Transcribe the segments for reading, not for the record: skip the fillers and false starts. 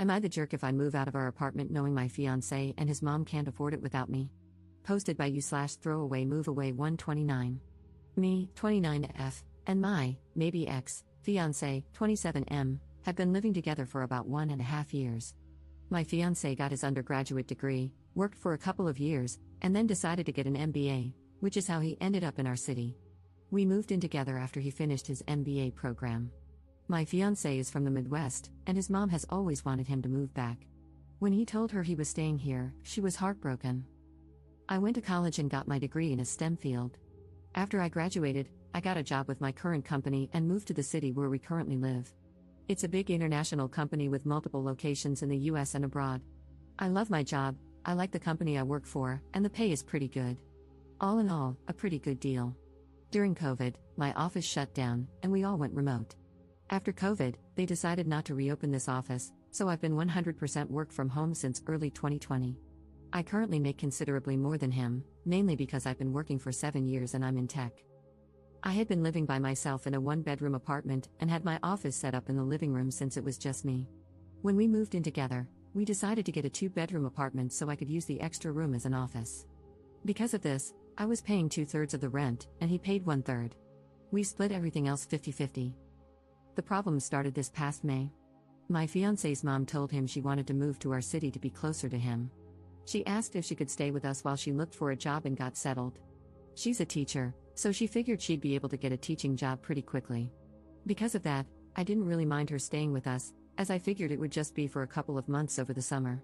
Am I the jerk if I move out of our apartment knowing my fiancé and his mom can't afford it without me? Posted by you/throwaway move away 129. Me, 29F, and my, maybe ex, fiancé, 27M, have been living together for about 1.5 years. My fiancé got his undergraduate degree, worked for a couple of years, and then decided to get an MBA, which is how he ended up in our city. We moved in together after he finished his MBA program. My fiancé is from the Midwest, and his mom has always wanted him to move back. When he told her he was staying here, she was heartbroken. I went to college and got my degree in a STEM field. After I graduated, I got a job with my current company and moved to the city where we currently live. It's a big international company with multiple locations in the US and abroad. I love my job, I like the company I work for, and the pay is pretty good. All in all, a pretty good deal. During COVID, my office shut down, and we all went remote. After COVID, they decided not to reopen this office, so I've been 100% work from home since early 2020. I currently make considerably more than him, mainly because I've been working for 7 years and I'm in tech. I had been living by myself in a 1-bedroom apartment and had my office set up in the living room since it was just me. When we moved in together, we decided to get a 2-bedroom apartment so I could use the extra room as an office. Because of this, I was paying 2/3 of the rent, and he paid 1/3. We split everything else 50-50. The problem started this past May. My fiancé's mom told him she wanted to move to our city to be closer to him. She asked if she could stay with us while she looked for a job and got settled. She's a teacher, so she figured she'd be able to get a teaching job pretty quickly. Because of that, I didn't really mind her staying with us, as I figured it would just be for a couple of months over the summer.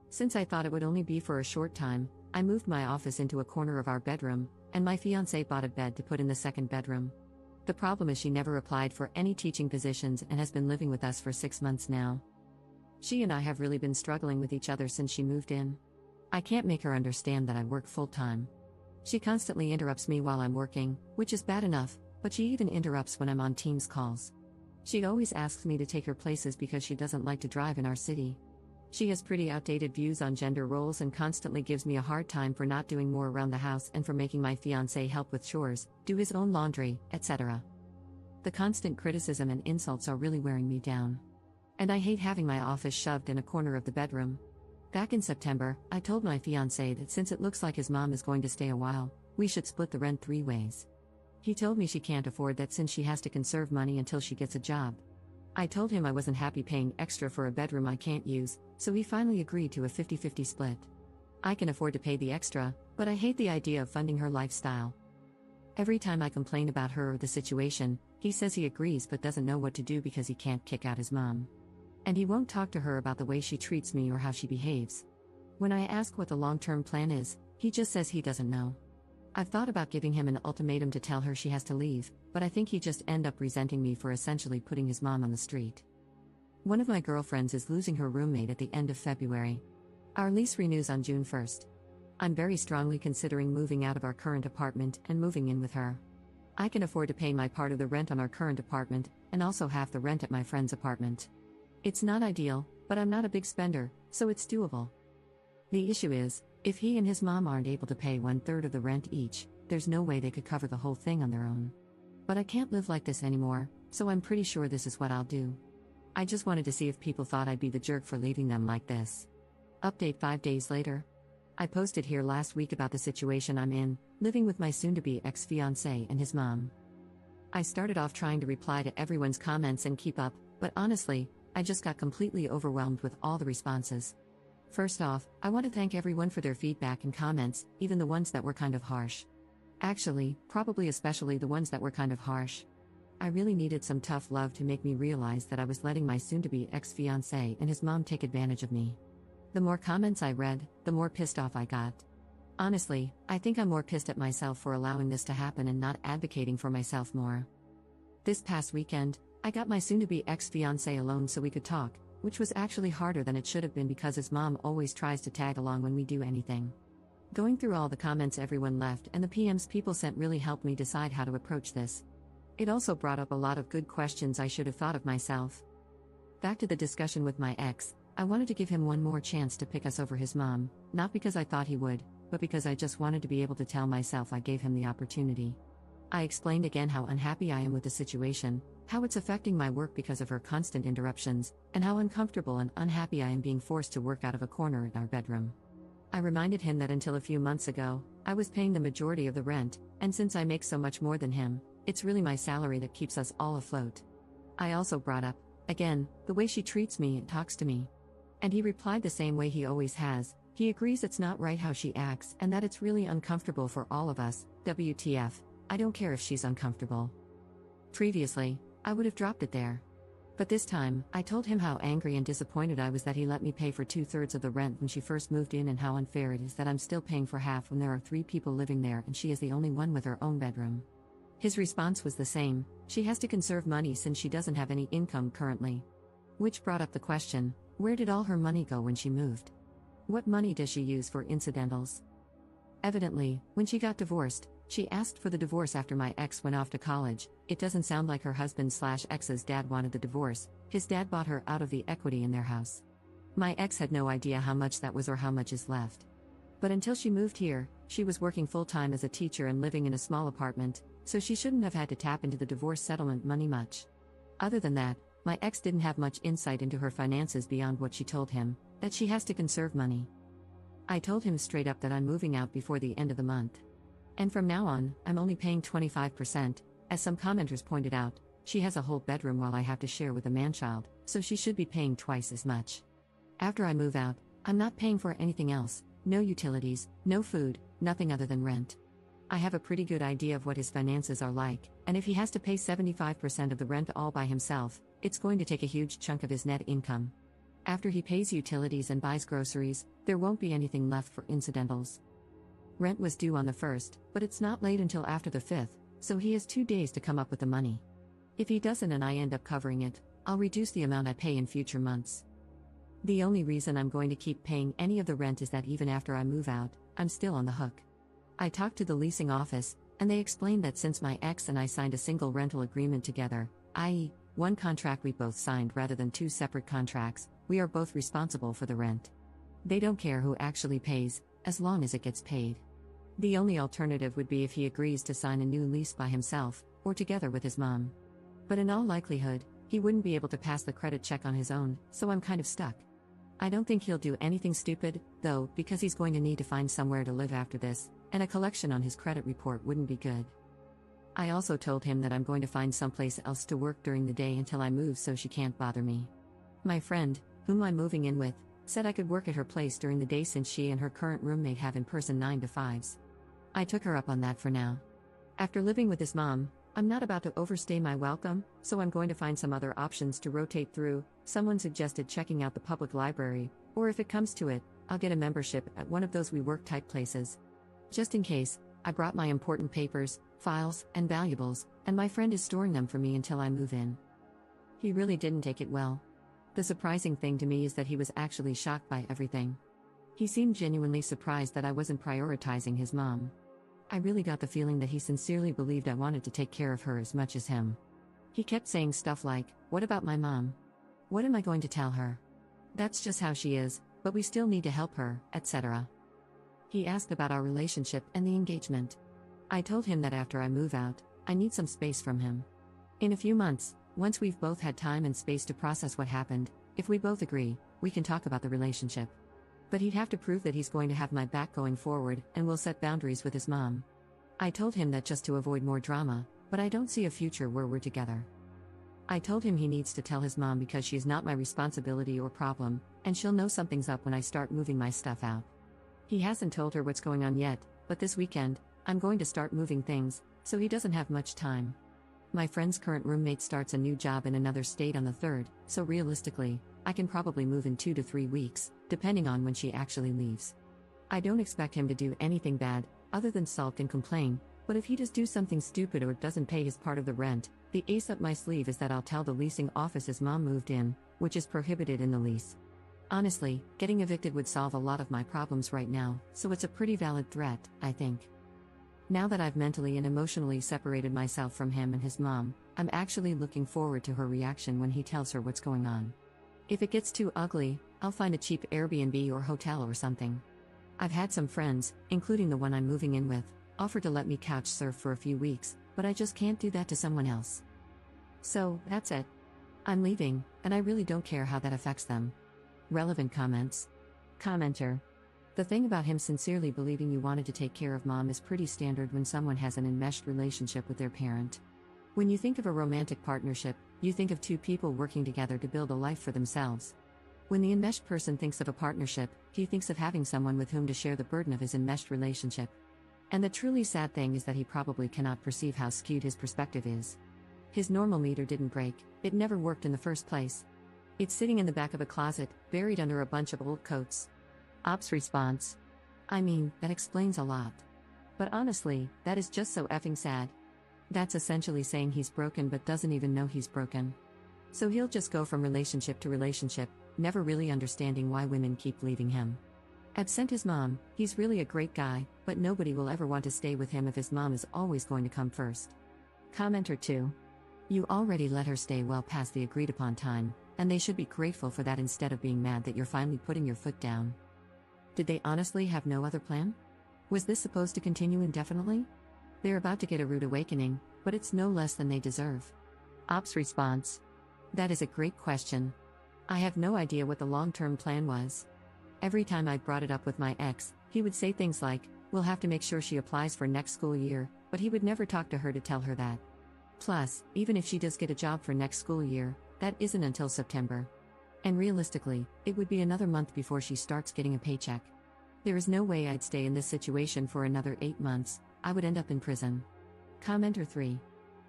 Since I thought it would only be for a short time, I moved my office into a corner of our bedroom, and my fiancé bought a bed to put in the second bedroom. The problem is she never applied for any teaching positions and has been living with us for 6 months now. She and I have really been struggling with each other since she moved in. I can't make her understand that I work full-time. She constantly interrupts me while I'm working, which is bad enough, but she even interrupts when I'm on Teams calls. She always asks me to take her places because she doesn't like to drive in our city. She has pretty outdated views on gender roles and constantly gives me a hard time for not doing more around the house and for making my fiancé help with chores, do his own laundry, etc. The constant criticism and insults are really wearing me down. And I hate having my office shoved in a corner of the bedroom. Back in September, I told my fiancé that since it looks like his mom is going to stay a while, we should split the rent 3 ways. He told me she can't afford that since she has to conserve money until she gets a job. I told him I wasn't happy paying extra for a bedroom I can't use, so he finally agreed to a 50-50 split. I can afford to pay the extra, but I hate the idea of funding her lifestyle. Every time I complain about her or the situation, he says he agrees but doesn't know what to do because he can't kick out his mom. And he won't talk to her about the way she treats me or how she behaves. When I ask what the long-term plan is, he just says he doesn't know. I've thought about giving him an ultimatum to tell her she has to leave, but I think he'd just end up resenting me for essentially putting his mom on the street. One of my girlfriends is losing her roommate at the end of February. Our lease renews on June 1st. I'm very strongly considering moving out of our current apartment and moving in with her. I can afford to pay my part of the rent on our current apartment, and also half the rent at my friend's apartment. It's not ideal, but I'm not a big spender, so it's doable. The issue is, if he and his mom aren't able to pay 1/3 of the rent each, there's no way they could cover the whole thing on their own. But I can't live like this anymore, so I'm pretty sure this is what I'll do. I just wanted to see if people thought I'd be the jerk for leaving them like this. Update 5 days later. I posted here last week about the situation I'm in, living with my soon-to-be ex-fiancé and his mom. I started off trying to reply to everyone's comments and keep up, but honestly, I just got completely overwhelmed with all the responses. First off, I want to thank everyone for their feedback and comments, even the ones that were kind of harsh. Actually, probably especially the ones that were kind of harsh. I really needed some tough love to make me realize that I was letting my soon-to-be ex-fiancé and his mom take advantage of me. The more comments I read, the more pissed off I got. Honestly, I think I'm more pissed at myself for allowing this to happen and not advocating for myself more. This past weekend, I got my soon-to-be ex-fiancé alone so we could talk, which was actually harder than it should have been because his mom always tries to tag along when we do anything. Going through all the comments everyone left and the PMs people sent really helped me decide how to approach this. It also brought up a lot of good questions I should have thought of myself. Back to the discussion with my ex, I wanted to give him one more chance to pick us over his mom, not because I thought he would, but because I just wanted to be able to tell myself I gave him the opportunity. I explained again how unhappy I am with the situation, how it's affecting my work because of her constant interruptions, and how uncomfortable and unhappy I am being forced to work out of a corner in our bedroom. I reminded him that until a few months ago, I was paying the majority of the rent, and since I make so much more than him, it's really my salary that keeps us all afloat. I also brought up, again, the way she treats me and talks to me. And he replied the same way he always has. He agrees it's not right how she acts and that it's really uncomfortable for all of us. WTF, I don't care if she's uncomfortable. Previously, I would have dropped it there. But this time, I told him how angry and disappointed I was that he let me pay for 2/3 of the rent when she first moved in and how unfair it is that I'm still paying for half when there are 3 people living there and she is the only one with her own bedroom. His response was the same: she has to conserve money since she doesn't have any income currently. Which brought up the question, where did all her money go when she moved? What money does she use for incidentals? Evidently, when she got divorced, she asked for the divorce after my ex went off to college. It doesn't sound like her husband/ex's dad wanted the divorce. His dad bought her out of the equity in their house. My ex had no idea how much that was or how much is left. But until she moved here, she was working full-time as a teacher and living in a small apartment, so she shouldn't have had to tap into the divorce settlement money much. Other than that, my ex didn't have much insight into her finances beyond what she told him, that she has to conserve money. I told him straight up that I'm moving out before the end of the month. And from now on, I'm only paying 25%, as some commenters pointed out. She has a whole bedroom while I have to share with a man-child, so she should be paying twice as much. After I move out, I'm not paying for anything else, no utilities, no food, nothing other than rent. I have a pretty good idea of what his finances are like, and if he has to pay 75% of the rent all by himself, it's going to take a huge chunk of his net income. After he pays utilities and buys groceries, there won't be anything left for incidentals. Rent was due on the 1st, but it's not late until after the 5th, so he has 2 days to come up with the money. If he doesn't and I end up covering it, I'll reduce the amount I pay in future months. The only reason I'm going to keep paying any of the rent is that even after I move out, I'm still on the hook. I talked to the leasing office, and they explained that since my ex and I signed a single rental agreement together, i.e., one contract we both signed rather than 2 separate contracts, we are both responsible for the rent. They don't care who actually pays, as long as it gets paid. The only alternative would be if he agrees to sign a new lease by himself, or together with his mom. But in all likelihood, he wouldn't be able to pass the credit check on his own, so I'm kind of stuck. I don't think he'll do anything stupid, though, because he's going to need to find somewhere to live after this, and a collection on his credit report wouldn't be good. I also told him that I'm going to find someplace else to work during the day until I move so she can't bother me. My friend, whom I'm moving in with, said I could work at her place during the day since she and her current roommate have in-person 9 to 5s. I took her up on that for now. After living with his mom, I'm not about to overstay my welcome, so I'm going to find some other options to rotate through. Someone suggested checking out the public library, or if it comes to it, I'll get a membership at one of those WeWork type places. Just in case, I brought my important papers, files, and valuables, and my friend is storing them for me until I move in. He really didn't take it well. The surprising thing to me is that he was actually shocked by everything. He seemed genuinely surprised that I wasn't prioritizing his mom. I really got the feeling that he sincerely believed I wanted to take care of her as much as him. He kept saying stuff like, "What about my mom? What am I going to tell her? That's just how she is, but we still need to help her," etc. He asked about our relationship and the engagement. I told him that after I move out, I need some space from him. In a few months, once we've both had time and space to process what happened, if we both agree, we can talk about the relationship. But he'd have to prove that he's going to have my back going forward and will set boundaries with his mom. I told him that just to avoid more drama, but I don't see a future where we're together. I told him he needs to tell his mom because she's not my responsibility or problem, and she'll know something's up when I start moving my stuff out. He hasn't told her what's going on yet, but this weekend, I'm going to start moving things, so he doesn't have much time. My friend's current roommate starts a new job in another state on the 3rd, so realistically, I can probably move in 2 to 3 weeks, depending on when she actually leaves. I don't expect him to do anything bad, other than sulk and complain, but if he does do something stupid or doesn't pay his part of the rent, the ace up my sleeve is that I'll tell the leasing office his mom moved in, which is prohibited in the lease. Honestly, getting evicted would solve a lot of my problems right now, so it's a pretty valid threat, I think. Now that I've mentally and emotionally separated myself from him and his mom, I'm actually looking forward to her reaction when he tells her what's going on. If it gets too ugly, I'll find a cheap Airbnb or hotel or something. I've had some friends, including the one I'm moving in with, offer to let me couch surf for a few weeks, but I just can't do that to someone else. So, that's it. I'm leaving, and I really don't care how that affects them. Relevant comments. Commenter. The thing about him sincerely believing you wanted to take care of mom is pretty standard when someone has an enmeshed relationship with their parent. When you think of a romantic partnership, you think of two people working together to build a life for themselves. When the enmeshed person thinks of a partnership, he thinks of having someone with whom to share the burden of his enmeshed relationship. And the truly sad thing is that he probably cannot perceive how skewed his perspective is. His normal meter didn't break, it never worked in the first place. It's sitting in the back of a closet, buried under a bunch of old coats. Ops response. I mean, that explains a lot. But honestly, that is just so effing sad. That's essentially saying he's broken but doesn't even know he's broken. So he'll just go from relationship to relationship, never really understanding why women keep leaving him. Absent his mom, he's really a great guy, but nobody will ever want to stay with him if his mom is always going to come first. Commenter 2. You already let her stay well past the agreed upon time, and they should be grateful for that instead of being mad that you're finally putting your foot down. Did they honestly have no other plan? Was this supposed to continue indefinitely? They're about to get a rude awakening, but it's no less than they deserve. Ops response. That is a great question. I have no idea what the long-term plan was. Every time I brought it up with my ex, he would say things like, we'll have to make sure she applies for next school year, but he would never talk to her to tell her that. Plus, even if she does get a job for next school year, that isn't until September. And realistically, it would be another month before she starts getting a paycheck. There is no way I'd stay in this situation for another 8 months, I would end up in prison. Commenter 3.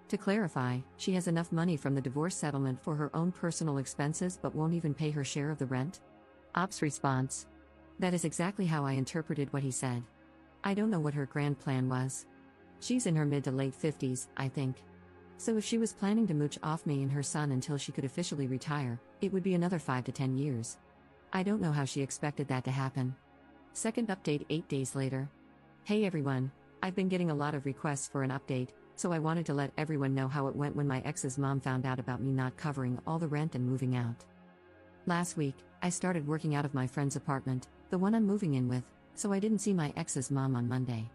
To clarify, she has enough money from the divorce settlement for her own personal expenses but won't even pay her share of the rent? Ops response. That is exactly how I interpreted what he said. I don't know what her grand plan was. She's in her mid to late 50s, I think. So if she was planning to mooch off me and her son until she could officially retire, it would be another 5 to 10 years. I don't know how she expected that to happen. Second update 8 days later. Hey everyone, I've been getting a lot of requests for an update, so I wanted to let everyone know how it went when my ex's mom found out about me not covering all the rent and moving out. Last week, I started working out of my friend's apartment, the one I'm moving in with, so I didn't see my ex's mom on Monday.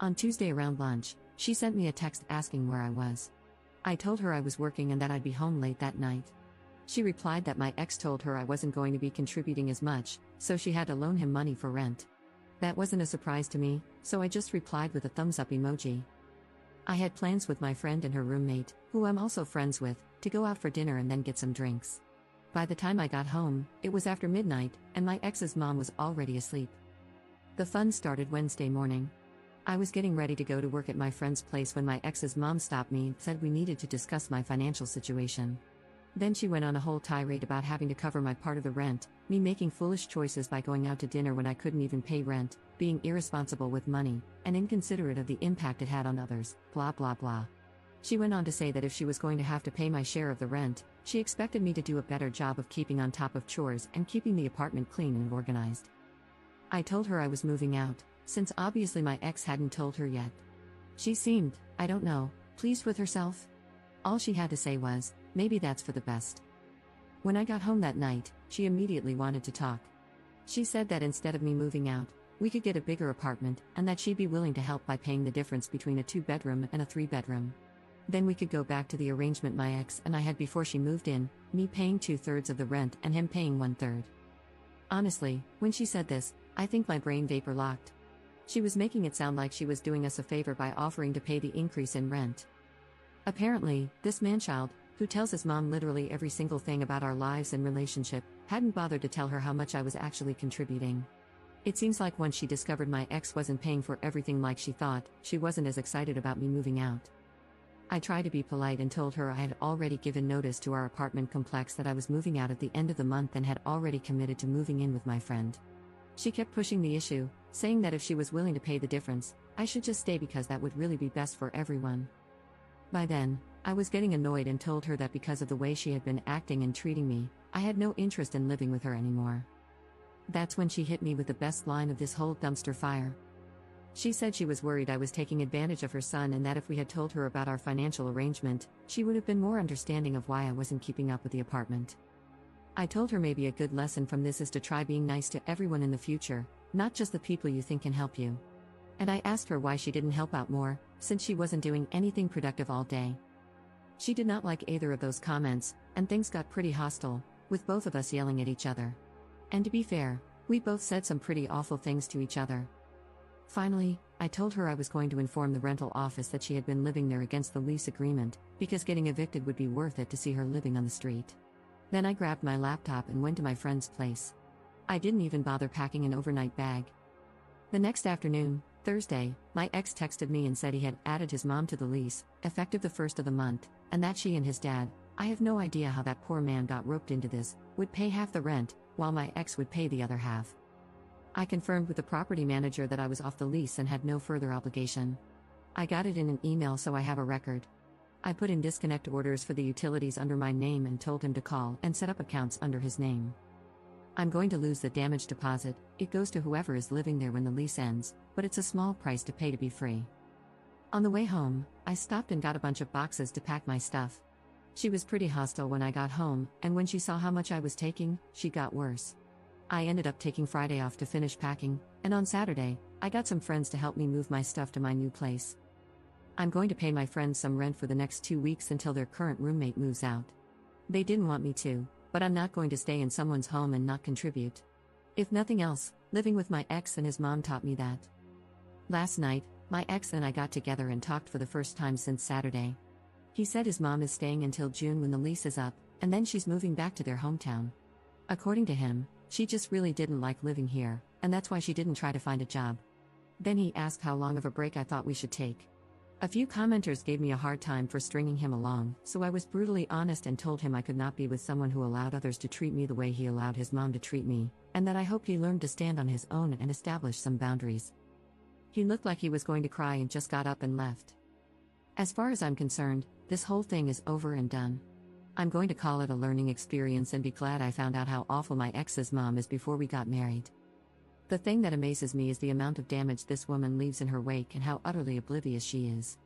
On Tuesday around lunch, she sent me a text asking where I was. I told her I was working and that I'd be home late that night. She replied that my ex told her I wasn't going to be contributing as much, so she had to loan him money for rent. That wasn't a surprise to me, so I just replied with a thumbs up emoji. I had plans with my friend and her roommate, who I'm also friends with, to go out for dinner and then get some drinks. By the time I got home, it was after midnight, and my ex's mom was already asleep. The fun started Wednesday morning. I was getting ready to go to work at my friend's place when my ex's mom stopped me and said we needed to discuss my financial situation. Then she went on a whole tirade about having to cover my part of the rent, me making foolish choices by going out to dinner when I couldn't even pay rent, being irresponsible with money, and inconsiderate of the impact it had on others, blah blah blah. She went on to say that if she was going to have to pay my share of the rent, she expected me to do a better job of keeping on top of chores and keeping the apartment clean and organized. I told her I was moving out, since obviously my ex hadn't told her yet. She seemed, I don't know, pleased with herself. All she had to say was, maybe that's for the best. When I got home that night, she immediately wanted to talk. She said that instead of me moving out, we could get a bigger apartment, and that she'd be willing to help by paying the difference between a 2-bedroom and a 3-bedroom. Then we could go back to the arrangement my ex and I had before she moved in, me paying 2/3 of the rent and him paying 1/3. Honestly, when she said this, I think my brain vapor locked. She was making it sound like she was doing us a favor by offering to pay the increase in rent. Apparently, this manchild, who tells his mom literally every single thing about our lives and relationship, hadn't bothered to tell her how much I was actually contributing. It seems like once she discovered my ex wasn't paying for everything like she thought, she wasn't as excited about me moving out. I tried to be polite and told her I had already given notice to our apartment complex that I was moving out at the end of the month and had already committed to moving in with my friend. She kept pushing the issue, saying that if she was willing to pay the difference, I should just stay because that would really be best for everyone. By then, I was getting annoyed and told her that because of the way she had been acting and treating me, I had no interest in living with her anymore. That's when she hit me with the best line of this whole dumpster fire. She said she was worried I was taking advantage of her son and that if we had told her about our financial arrangement, she would have been more understanding of why I wasn't keeping up with the apartment. I told her maybe a good lesson from this is to try being nice to everyone in the future, not just the people you think can help you. And I asked her why she didn't help out more, since she wasn't doing anything productive all day. She did not like either of those comments, and things got pretty hostile, with both of us yelling at each other. And to be fair, we both said some pretty awful things to each other. Finally, I told her I was going to inform the rental office that she had been living there against the lease agreement, because getting evicted would be worth it to see her living on the street. Then I grabbed my laptop and went to my friend's place. I didn't even bother packing an overnight bag. The next afternoon, Thursday, my ex texted me and said he had added his mom to the lease, effective the first of the month, and that she and his dad, I have no idea how that poor man got roped into this, would pay half the rent, while my ex would pay the other half. I confirmed with the property manager that I was off the lease and had no further obligation. I got it in an email, so I have a record. I put in disconnect orders for the utilities under my name and told him to call and set up accounts under his name. I'm going to lose the damage deposit. It goes to whoever is living there when the lease ends, but it's a small price to pay to be free. On the way home, I stopped and got a bunch of boxes to pack my stuff. She was pretty hostile when I got home, and when she saw how much I was taking, she got worse. I ended up taking Friday off to finish packing, and on Saturday, I got some friends to help me move my stuff to my new place. I'm going to pay my friends some rent for the next 2 weeks until their current roommate moves out. They didn't want me to, but I'm not going to stay in someone's home and not contribute. If nothing else, living with my ex and his mom taught me that. Last night, my ex and I got together and talked for the first time since Saturday. He said his mom is staying until June when the lease is up, and then she's moving back to their hometown. According to him, she just really didn't like living here, and that's why she didn't try to find a job. Then he asked how long of a break I thought we should take. A few commenters gave me a hard time for stringing him along, so I was brutally honest and told him I could not be with someone who allowed others to treat me the way he allowed his mom to treat me, and that I hoped he learned to stand on his own and establish some boundaries. He looked like he was going to cry and just got up and left. As far as I'm concerned, this whole thing is over and done. I'm going to call it a learning experience and be glad I found out how awful my ex's mom is before we got married. The thing that amazes me is the amount of damage this woman leaves in her wake and how utterly oblivious she is.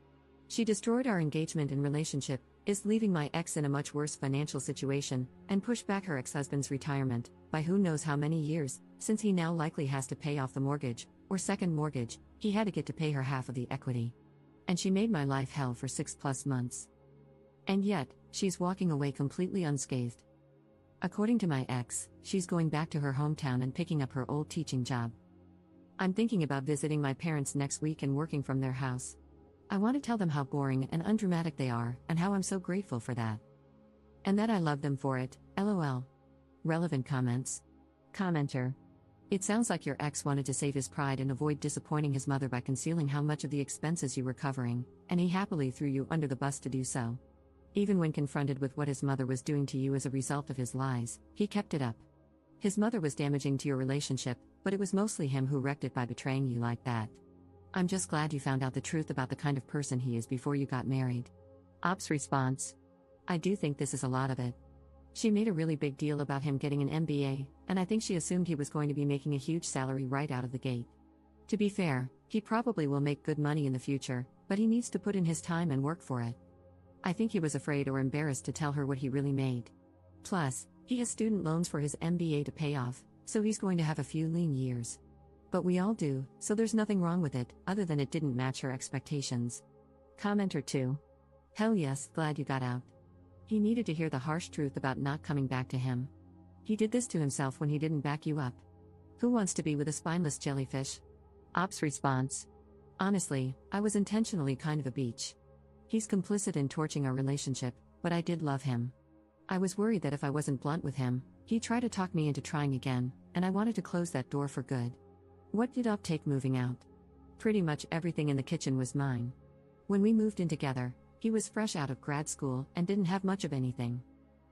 She destroyed our engagement and relationship, is leaving my ex in a much worse financial situation, and pushed back her ex-husband's retirement, by who knows how many years, since he now likely has to pay off the mortgage, or second mortgage, he had to get to pay her half of the equity. And she made my life hell for 6+ months. And yet, she's walking away completely unscathed. According to my ex, she's going back to her hometown and picking up her old teaching job. I'm thinking about visiting my parents next week and working from their house. I want to tell them how boring and undramatic they are, and how I'm so grateful for that. And that I love them for it, lol. Relevant comments. Commenter. It sounds like your ex wanted to save his pride and avoid disappointing his mother by concealing how much of the expenses you were covering, and he happily threw you under the bus to do so. Even when confronted with what his mother was doing to you as a result of his lies, he kept it up. His mother was damaging to your relationship, but it was mostly him who wrecked it by betraying you like that. I'm just glad you found out the truth about the kind of person he is before you got married. Ops response. I do think this is a lot of it. She made a really big deal about him getting an MBA, and I think she assumed he was going to be making a huge salary right out of the gate. To be fair, he probably will make good money in the future, but he needs to put in his time and work for it. I think he was afraid or embarrassed to tell her what he really made. Plus, he has student loans for his MBA to pay off, so he's going to have a few lean years. But we all do, so there's nothing wrong with it, other than it didn't match her expectations. Commenter 2. Hell yes, glad you got out. He needed to hear the harsh truth about not coming back to him. He did this to himself when he didn't back you up. Who wants to be with a spineless jellyfish? Ops response. Honestly, I was intentionally kind of a beach. He's complicit in torching our relationship, but I did love him. I was worried that if I wasn't blunt with him, he'd try to talk me into trying again, and I wanted to close that door for good. What did Op take moving out? Pretty much everything in the kitchen was mine. When we moved in together, he was fresh out of grad school and didn't have much of anything.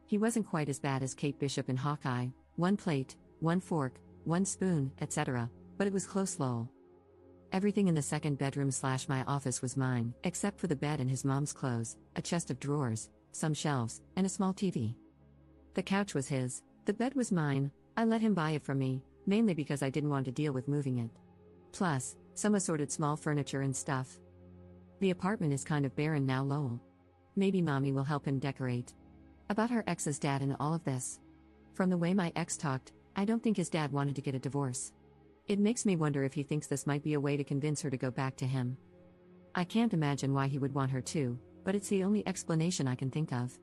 He wasn't quite as bad as Kate Bishop in Hawkeye, 1 plate, 1 fork, 1 spoon, etc., but it was close lol. Everything in the second bedroom/my office was mine, except for the bed and his mom's clothes, a chest of drawers, some shelves, and a small TV. The couch was his, the bed was mine. I let him buy it from me, mainly because I didn't want to deal with moving it. Plus, some assorted small furniture and stuff. The apartment is kind of barren now lol. Maybe mommy will help him decorate. About her ex's dad and all of this. From the way my ex talked, I don't think his dad wanted to get a divorce. It makes me wonder if he thinks this might be a way to convince her to go back to him. I can't imagine why he would want her to, but it's the only explanation I can think of.